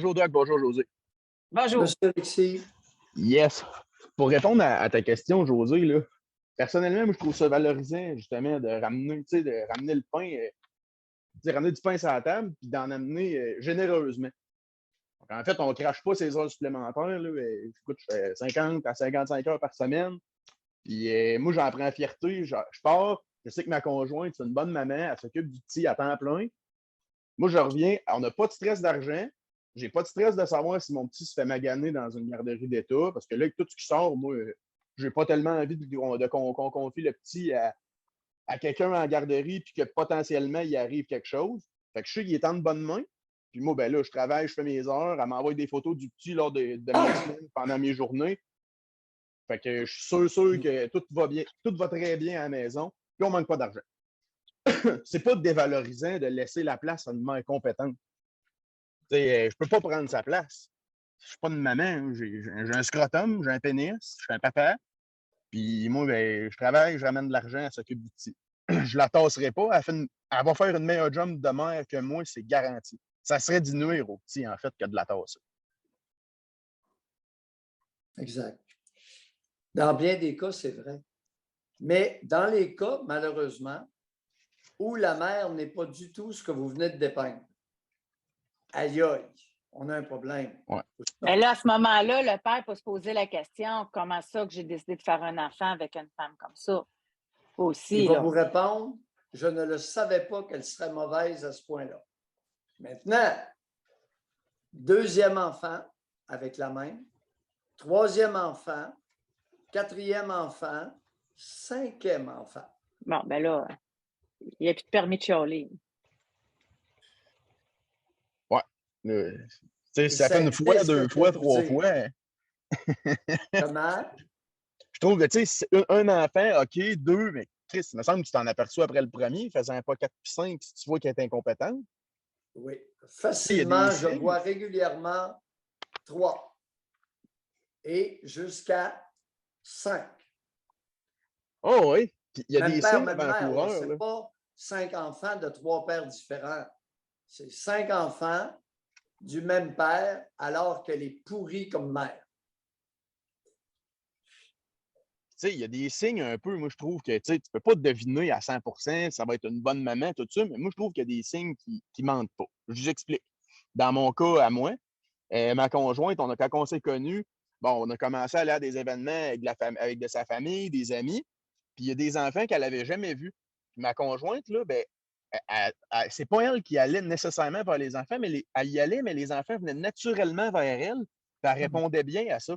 Bonjour Doc, bonjour José. Bonjour. Monsieur Alexis. Yes. Pour répondre à ta question, José, là, personnellement, moi, je trouve ça valorisant, justement, de ramener, de ramener le pain, ramener du pain sur la table, puis d'en amener généreusement. Donc, en fait, on ne crache pas ces heures supplémentaires. Là, écoute, je fais 50 à 55 heures par semaine. Puis moi, j'en prends fierté. Je pars, je sais que ma conjointe, c'est une bonne maman, elle s'occupe du petit à temps plein. Moi, je reviens, on n'a pas de stress d'argent. J'ai pas de stress de savoir si mon petit se fait maganer dans une garderie d'État, parce que là, avec tout ce qui sort, moi, j'ai pas tellement envie qu'on confie le petit à quelqu'un en garderie, puis que potentiellement, il arrive quelque chose. Fait que je sais qu'il est en de bonne main. Puis moi, ben là, je travaille, je fais mes heures, elle m'envoie des photos du petit lors de mes semaines, pendant mes journées. Fait que je suis sûr que tout va bien, tout va très bien à la maison, puis on manque pas d'argent. C'est pas dévalorisant de laisser la place à une mère compétente. Je peux pas prendre sa place. Je suis pas une maman, j'ai un scrotum, j'ai un pénis, je suis un papa. Puis moi, ben, je travaille, je ramène de l'argent, elle s'occupe du petit. Je la tasserai pas, elle va faire une meilleure job de mère que moi, c'est garanti. Ça serait d'y nuire au petit, en fait, que de la tasser. Exact. Dans bien des cas, c'est vrai. Mais dans les cas, malheureusement, où la mère n'est pas du tout ce que vous venez de dépeindre, aïe aïe, on a un problème. Ouais. Mais là, à ce moment-là, le père peut se poser la question, comment ça que j'ai décidé de faire un enfant avec une femme comme ça? Aussi, Il va là. vous répondre, je ne le savais pas qu'elle serait mauvaise à ce point-là. Maintenant, deuxième enfant avec la même, troisième enfant, quatrième enfant, cinquième enfant. Bon, ben là, il n'y a plus de permis de chialer. Ouais. Ça fait une fois, deux fois, trois fois. Comment? Je trouve que, tu sais, un enfant, OK, deux, mais Chris, il me semble que tu t'en aperçois après le premier, faisant pas 4 puis 5 si tu vois qu'elle est incompétente. Oui, facilement, je signes. vois régulièrement 3 et jusqu'à 5. Oh oui, puis il y a Même des père, signes même mère, avant-coureurs. ce n'est pas 5 enfants de 3 pères différents. C'est 5 enfants du même père alors qu'elle est pourrie comme mère. Tu sais, il y a des signes un peu, moi je trouve que tu ne peux pas deviner à 100%, ça va être une bonne maman, tout ça, mais moi je trouve qu'il y a des signes qui ne mentent pas. Je vous explique. Dans mon cas, à moi, ma conjointe, quand on s'est connus, bon, on a commencé à aller à des événements avec de sa famille, des amis, puis il y a des enfants qu'elle n'avait jamais vus. Puis ma conjointe, là, ben, c'est pas elle qui allait nécessairement vers les enfants, mais elle y allait, mais les enfants venaient naturellement vers elle, puis elle répondait bien à ça.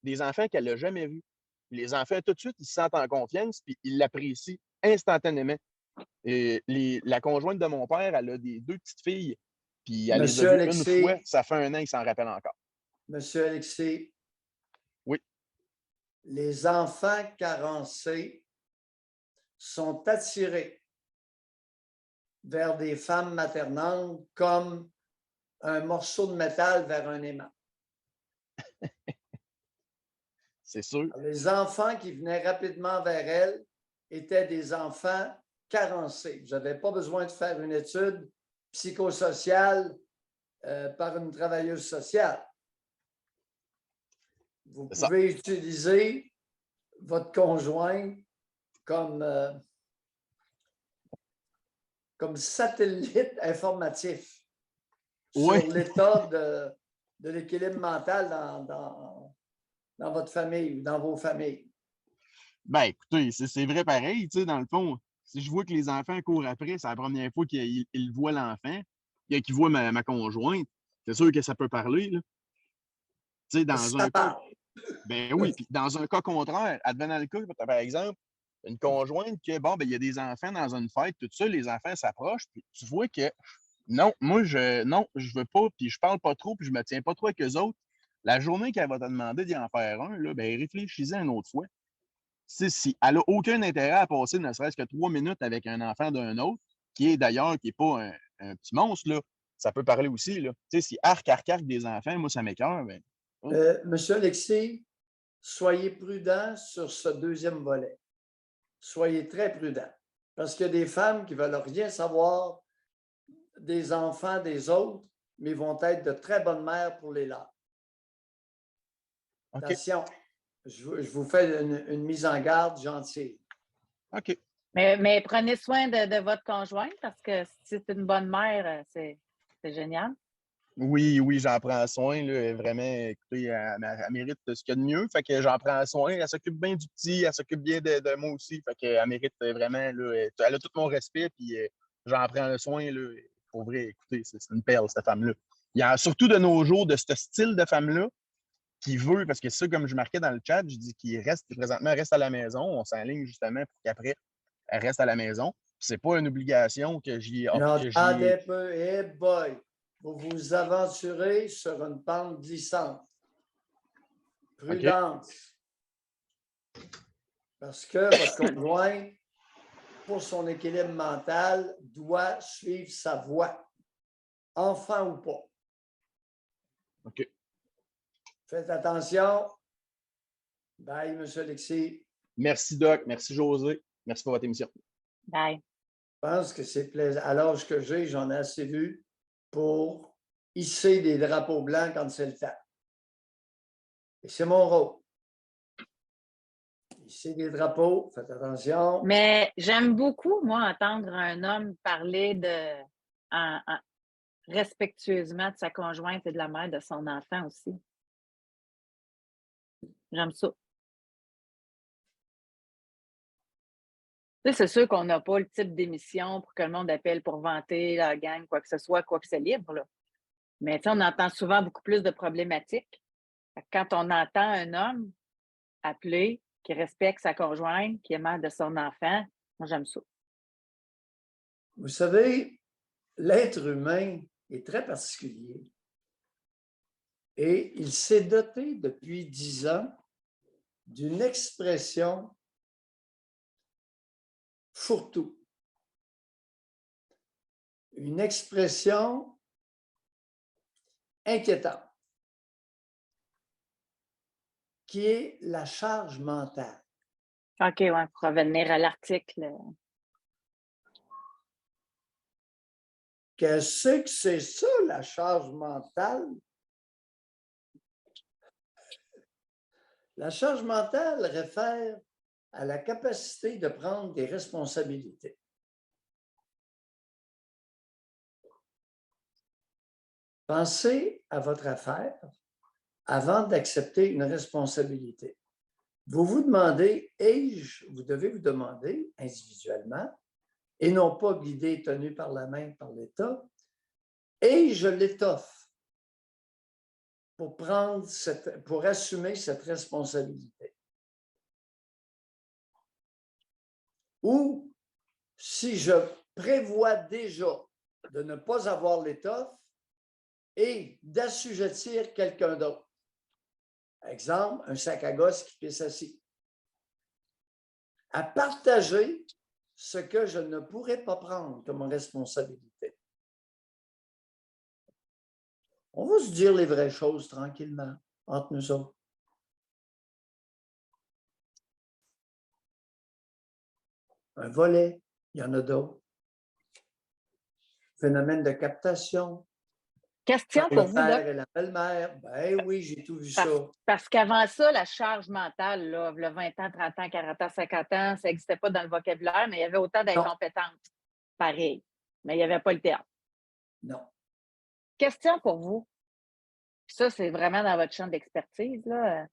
Des enfants qu'elle n'a jamais vus. Les enfants, tout de suite, ils se sentent en confiance, puis ils l'apprécient instantanément. Et la conjointe de mon père, elle a deux petites filles, puis elle les a Monsieur vues une Alexis, fois, ça fait 1 an, il s'en rappelle encore. Monsieur Alexis, Oui. les enfants carencés sont attirés vers des femmes maternantes comme un morceau de métal vers un aimant. C'est sûr. Les enfants qui venaient rapidement vers elle étaient des enfants carencés. Vous n'avez pas besoin de faire une étude psychosociale par une travailleuse sociale. Vous pouvez utiliser votre conjoint comme satellite informatif sur l'état de l'équilibre mental dans votre famille ou dans vos familles. Ben, écoutez, c'est vrai pareil, tu sais, dans le fond, si je vois que les enfants courent après, c'est la première fois qu'ils voient l'enfant, qu'ils voient ma conjointe, c'est sûr que ça peut parler, là. Tu sais, dans un cas, ben oui, puis dans un cas contraire, advenant le cas, par exemple, une conjointe que, bon, ben, il y a des enfants dans une fête, tout ça, les enfants s'approchent, puis tu vois que, non, moi, je veux pas, puis je parle pas trop, puis je me tiens pas trop avec eux autres. La journée qu'elle va te demander d'y en faire un, là, ben, réfléchis-en une autre fois. Si elle n'a aucun intérêt à passer ne serait-ce que 3 minutes avec un enfant d'un autre, qui est d'ailleurs, qui n'est pas un petit monstre, là, ça peut parler aussi, là. Tu sais, si arc des enfants, moi, ça m'écoeure, ben, Monsieur Alexis, soyez prudent sur ce deuxième volet. Soyez très prudent. Parce qu'il y a des femmes qui ne veulent rien savoir des enfants des autres mais vont être de très bonnes mères pour les leurs. OK. Attention, je vous fais une mise en garde gentille. OK. Mais prenez soin de votre conjointe parce que si c'est une bonne mère, c'est génial. Oui, oui, j'en prends soin. Là, vraiment, écoutez, elle mérite ce qu'il y a de mieux. Fait que j'en prends soin. Elle s'occupe bien du petit, elle s'occupe bien de moi aussi. Fait qu'elle mérite vraiment, là, elle a tout mon respect, puis j'en prends soin. Là, pour vrai, écoutez, c'est une perle, cette femme-là. Il y a surtout de nos jours de ce style de femme-là qui veut, parce que ça, comme je marquais dans le chat, je dis qu'il reste présentement reste à la maison. On s'enligne justement pour qu'après, elle reste à la maison. C'est pas une obligation que j'y Non, attendez un peu. Hey boy, vous vous aventurez sur une pente glissante. Prudence. Parce que votre conjoint, pour son équilibre mental, doit suivre sa voie, enfant ou pas. OK. Faites attention. Bye, M. Alexis. Merci, Doc. Merci, José. Merci pour votre émission. Bye. Je pense que c'est plaisant. À l'âge que j'ai, j'en ai assez vu pour hisser des drapeaux blancs quand c'est le temps. Et c'est mon rôle. Hisser des drapeaux, faites attention. Mais j'aime beaucoup, moi, entendre un homme parler respectueusement de sa conjointe et de la mère de son enfant aussi. J'aime ça. Tu sais, c'est sûr qu'on n'a pas le type d'émission pour que le monde appelle pour vanter la gang, quoi que ce soit, quoi que c'est libre. Là. Mais tu sais, on entend souvent beaucoup plus de problématiques. Quand on entend un homme appeler, qui respecte sa conjointe, qui est mère de son enfant, moi, j'aime ça. Vous savez, l'être humain est très particulier et il s'est doté depuis 10 ans d'une expression fourre-tout. Une expression inquiétante qui est la charge mentale. OK, ouais, pour revenir à l'article. Qu'est-ce que c'est ça, la charge mentale? La charge mentale réfère à la capacité de prendre des responsabilités. Pensez à votre affaire avant d'accepter une responsabilité. Vous vous demandez, vous devez vous demander individuellement, et non pas guidé, tenu par la main par l'État, ai-je l'étoffe pour assumer cette responsabilité? Ou si je prévois déjà de ne pas avoir l'étoffe et d'assujettir quelqu'un d'autre. Exemple, un sac à gosse qui pisse assis. À partager ce que je ne pourrais pas prendre comme responsabilité. On va se dire les vraies choses tranquillement entre nous autres. Un volet, il y en a d'autres. Phénomène de captation. Question pour Le vous, père Doc. et la belle-mère, ben oui, j'ai tout vu ça. Parce qu'avant ça, la charge mentale, là, le 20 ans, 30 ans, 40 ans, 50 ans, ça n'existait pas dans le vocabulaire, mais il y avait autant d'incompétences. Pareil. Mais il n'y avait pas le terme. Non. Question pour vous. Ça, c'est vraiment dans votre champ d'expertise. Là.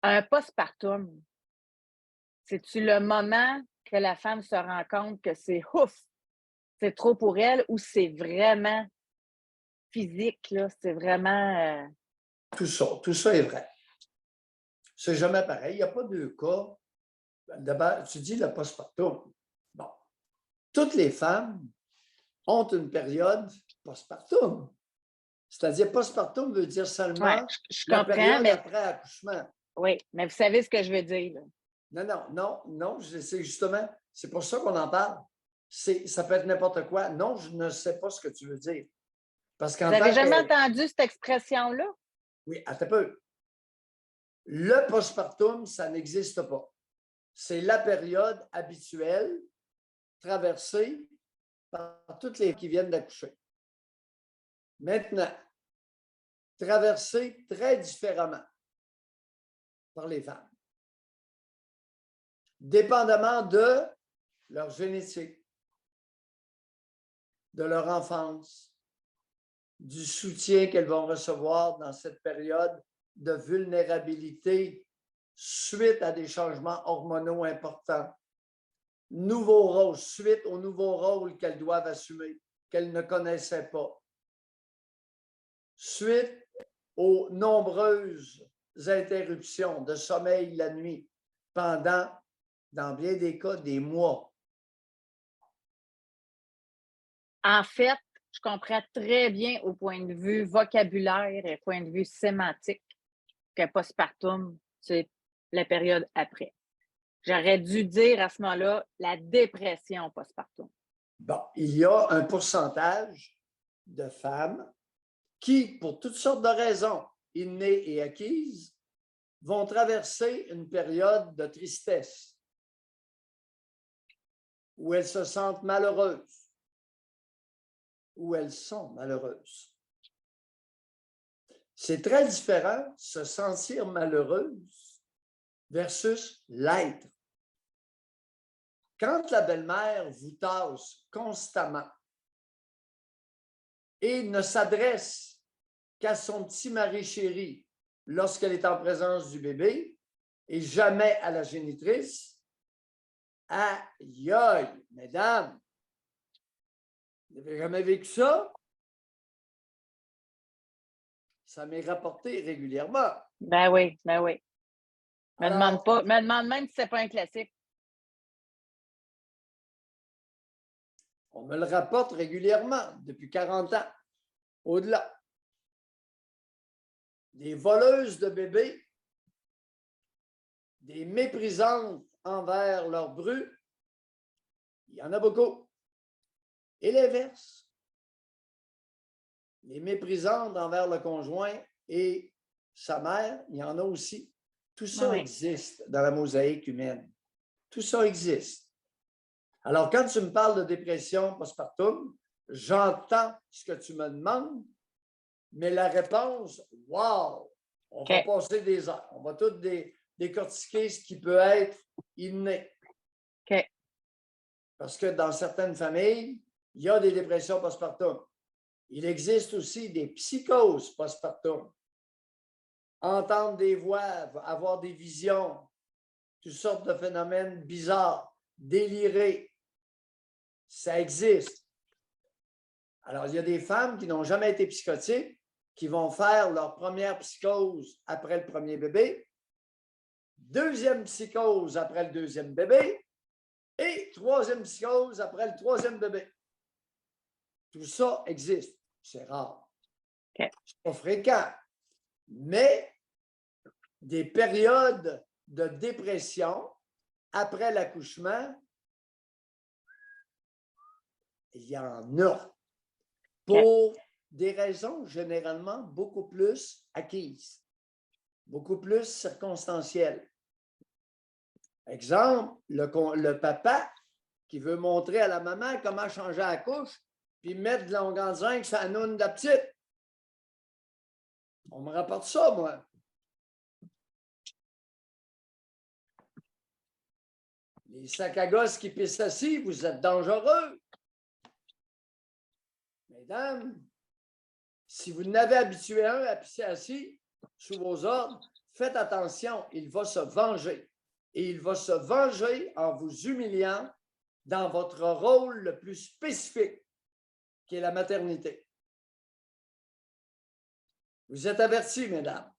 Un postpartum, c'est-tu le moment que la femme se rend compte que c'est ouf, c'est trop pour elle, ou c'est vraiment physique, là, c'est vraiment... Tout ça est vrai. C'est jamais pareil. Il n'y a pas deux cas. D'abord, tu dis le postpartum. Bon. Toutes les femmes ont une période postpartum. C'est-à-dire, postpartum veut dire seulement Ouais, je la comprends, période mais... après accouchement. Oui, mais vous savez ce que je veux dire. Là. Non, c'est justement, c'est pour ça qu'on en parle. Ça peut être n'importe quoi. Non, je ne sais pas ce que tu veux dire. Parce qu'en Vous n'avez jamais entendu cette expression-là? Oui, attends un peu. Le postpartum, ça n'existe pas. C'est la période habituelle traversée par toutes les qui viennent d'accoucher. Maintenant, traversé très différemment par les femmes, dépendamment de leur génétique, de leur enfance, du soutien qu'elles vont recevoir dans cette période de vulnérabilité suite à des changements hormonaux importants, nouveaux rôles, suite aux nouveaux rôles qu'elles doivent assumer, qu'elles ne connaissaient pas, suite aux nombreuses interruptions de sommeil la nuit pendant, dans bien des cas, des mois. En fait, je comprends très bien au point de vue vocabulaire et point de vue sémantique que postpartum, c'est la période après. J'aurais dû dire à ce moment-là la dépression postpartum. Bon, il y a un pourcentage de femmes qui, pour toutes sortes de raisons, innées et acquises, vont traverser une période de tristesse où elles se sentent malheureuses, où elles sont malheureuses. C'est très différent, se sentir malheureuse versus l'être. Quand la belle-mère vous tasse constamment et ne s'adresse qu'à son petit mari chéri lorsqu'elle est en présence du bébé et jamais à la génitrice, aïe, aïe, mesdames, vous n'avez jamais vécu ça? Ça m'est rapporté régulièrement. Ben oui, ben oui. Me Alors, demande même si c'est pas un classique. on me le rapporte régulièrement depuis 40 ans, au-delà. Des voleuses de bébés, des méprisantes envers leurs brus, il y en a beaucoup. Et l'inverse, les méprisantes envers le conjoint et sa mère, il y en a aussi. Tout ça existe dans la mosaïque humaine. Tout ça existe. Alors, quand tu me parles de dépression postpartum, j'entends ce que tu me demandes, mais la réponse, wow! On va passer des heures. On va tout décortiquer ce qui peut être inné. Parce que dans certaines familles, il y a des dépressions postpartum. Il existe aussi des psychoses postpartum. Entendre des voix, avoir des visions, toutes sortes de phénomènes bizarres, délirer. Ça existe. Alors, il y a des femmes qui n'ont jamais été psychotiques, qui vont faire leur première psychose après le premier bébé, deuxième psychose après le deuxième bébé et troisième psychose après le troisième bébé. Tout ça existe. C'est rare. C'est pas fréquent. Mais des périodes de dépression après l'accouchement, il y en a. Pour des raisons généralement beaucoup plus acquises, beaucoup plus circonstancielles. Exemple, le papa qui veut montrer à la maman comment changer la couche, puis mettre de l'onguent de zinc sur la noune de la petite. On me rapporte ça, moi. Les sacs à gosse qui pissent assis, vous êtes dangereux. Mesdames, si vous n'avez habitué un à pisser assis sous vos ordres, faites attention, il va se venger. Et il va se venger en vous humiliant dans votre rôle le plus spécifique, qui est la maternité. Vous êtes avertis, mesdames.